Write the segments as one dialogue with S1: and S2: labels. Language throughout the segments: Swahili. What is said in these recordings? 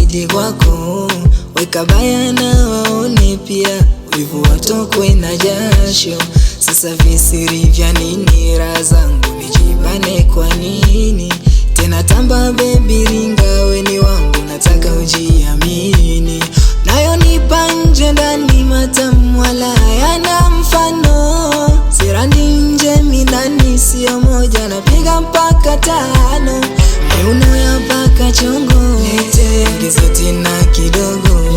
S1: wasije kwako, weka bayana waone pia, wivu watokwe na jasho. Sasa visiri vya nini? Raha zangu nijibane kwa nini? Tena tamba baby, ringa weni wangu, nataka ujiamini. Nayo nipa nje ndani, matamu wala yana mfano. Sirandi nje mindani, sio moja napiga mpaka 5. Miuno ya paka chongo, ongeza tena kidogo,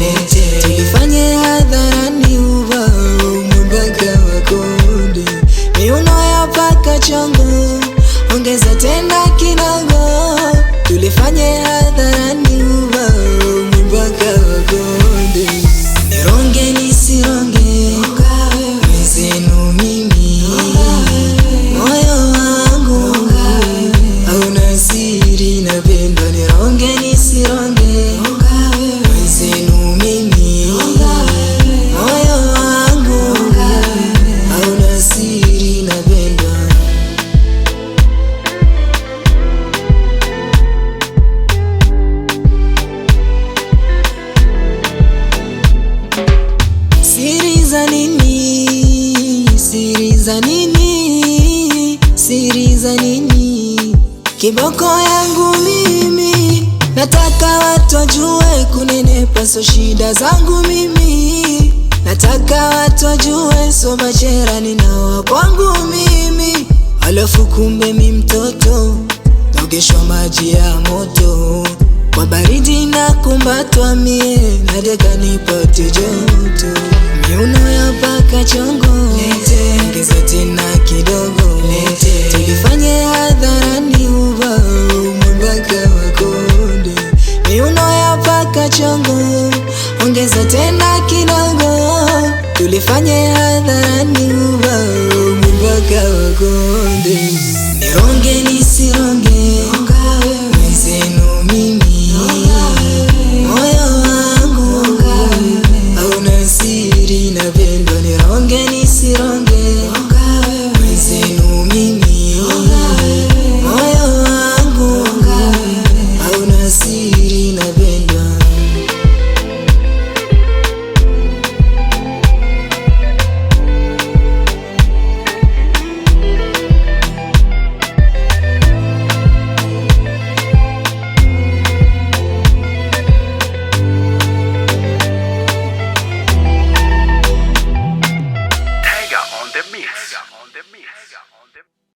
S1: tulifanye hadharani, ubao mpaka wakonde. Miuno ya paka chongo, ongeza tena kidogo, tulifanye hadharani, ubao mpaka wakonde. Nironge nisironge, mwenzenu mimi, moyo wangu hauna siri, napendwa. Nironge nisironge, mwenzenu mimi, moyo wangu hauna siri, napendwa. Siri za nini? Siri za nini? Siri za nini? Kiboko yangu mimi, nataka watu wajue, kunenepa so shida zangu mimi. Nataka watu wajue, so bachera ninawa kwangu mimi. Alafu kumbe mi mtoto, naogeshwa maji ya moto, kwa baridi na kumbatwa mie, nadeka nipate joto. Miuno ya paka chongo, ongeza tena kidogo, tulifanye hadharani, ubao mpaka wakonde. Miuno ya paka chongo, ongeza tena kidogo, tulifanye hadharani, ubao mpaka wakonde.